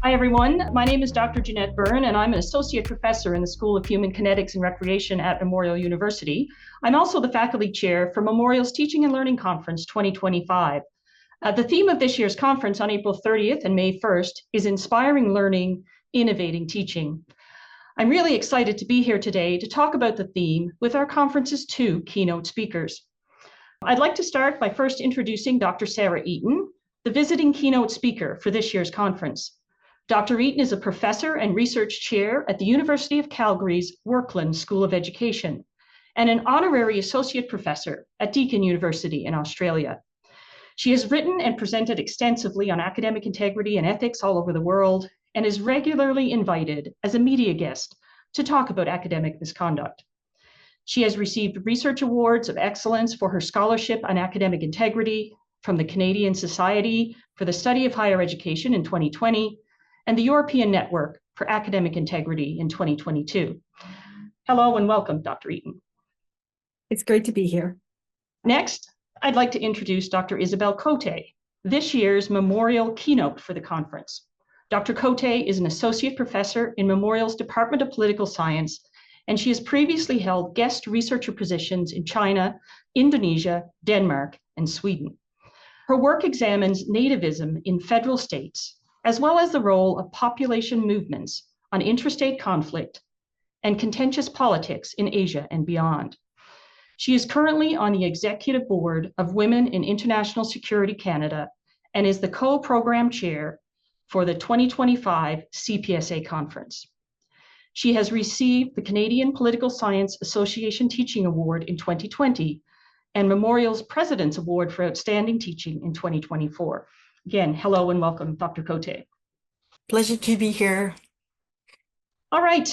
Hi, everyone. My name is Dr. Jeannette Byrne, and I'm an associate professor in the School of Human Kinetics and Recreation at Memorial University. I'm also the faculty chair for Memorial's Teaching and Learning Conference 2025. The theme of this year's conference on April 30th and May 1st is Inspiring Learning, Innovating Teaching. I'm really excited to be here today to talk about the theme with our conference's two keynote speakers. I'd like to start by first introducing Dr. Sarah Eaton, the visiting keynote speaker for this year's conference. Dr. Eaton is a professor and research chair at the University of Calgary's Workland School of Education and an honorary associate professor at Deakin University in Australia. She has written and presented extensively on academic integrity and ethics all over the world and is regularly invited as a media guest to talk about academic misconduct. She has received research awards of excellence for her scholarship on academic integrity from the Canadian Society for the Study of Higher Education in 2020 and the European Network for Academic Integrity in 2022. Hello and welcome, Dr. Eaton. It's great to be here. Next, I'd like to introduce Dr. Isabelle Côté, this year's Memorial keynote for the conference. Dr. Côté is an associate professor in Memorial's Department of Political Science, and she has previously held guest researcher positions in China, Indonesia, Denmark, and Sweden. Her work examines nativism in federal states, as well as the role of population movements on interstate conflict and contentious politics in Asia and beyond. She is currently on the executive board of Women in International Security Canada and is the co-program chair for the 2025 CPSA conference. She has received the Canadian Political Science Association Teaching Award in 2020 and Memorial's President's Award for Outstanding Teaching in 2024. Again, hello and welcome, Dr. Côté. Pleasure to be here. All right.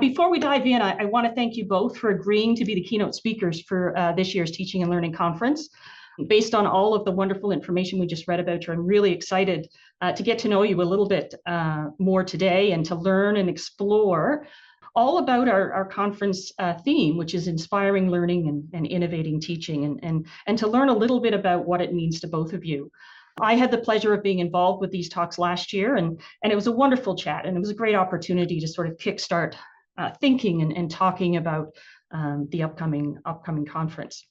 Before we dive in, I want to thank you both for agreeing to be the keynote speakers for this year's Teaching and Learning Conference. Based on all of the wonderful information we just read about you, I'm really excited to get to know you a little bit more today and to learn and explore all about our conference theme, which is inspiring learning and innovating teaching, and to learn a little bit about what it means to both of you. I had the pleasure of being involved with these talks last year, and it was a wonderful chat, and it was a great opportunity to sort of kickstart thinking and talking about the upcoming conference.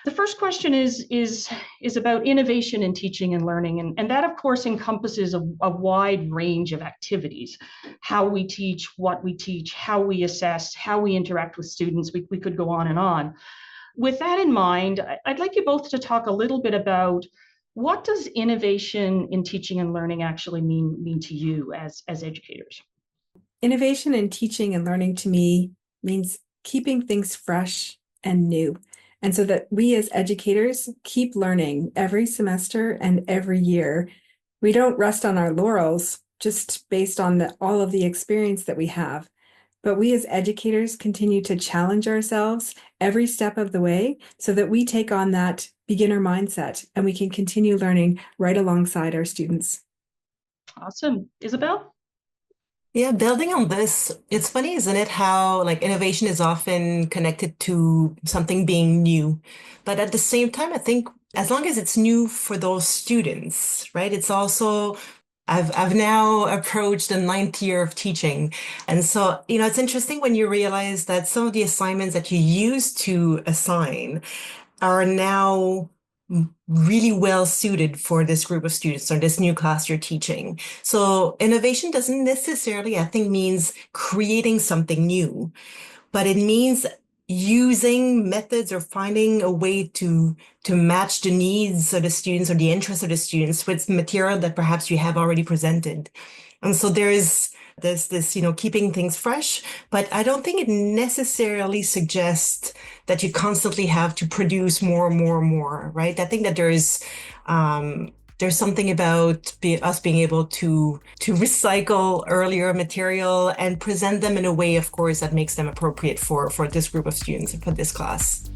The first question is about innovation in teaching and learning, and that, of course, encompasses a wide range of activities: how we teach, what we teach, how we assess, how we interact with students. We could go on and on. With that in mind, I'd like you both to talk a little bit about what does innovation in teaching and learning actually mean to you as educators? Innovation in teaching and learning to me means keeping things fresh and new. And so that we as educators keep learning every semester and every year. We don't rest on our laurels just based on all of the experience that we have. But we as educators continue to challenge ourselves every step of the way so that we take on that beginner mindset and we can continue learning right alongside our students. Awesome. Isabelle? Yeah, building on this, it's funny, isn't it, how innovation is often connected to something being new. But at the same time, I think as long as it's new for those students, right, it's also I've now approached the 9th year of teaching. And so, it's interesting when you realize that some of the assignments that you used to assign are now really well suited for this group of students or this new class you're teaching. So innovation doesn't necessarily, I think, means creating something new, but it means using methods or finding a way to match the needs of the students or the interests of the students with material that perhaps you have already presented. And so there's this, keeping things fresh, but I don't think it necessarily suggests that you constantly have to produce more, right? I think that there's something about us being able to recycle earlier material and present them in a way, of course, that makes them appropriate for this group of students and for this class.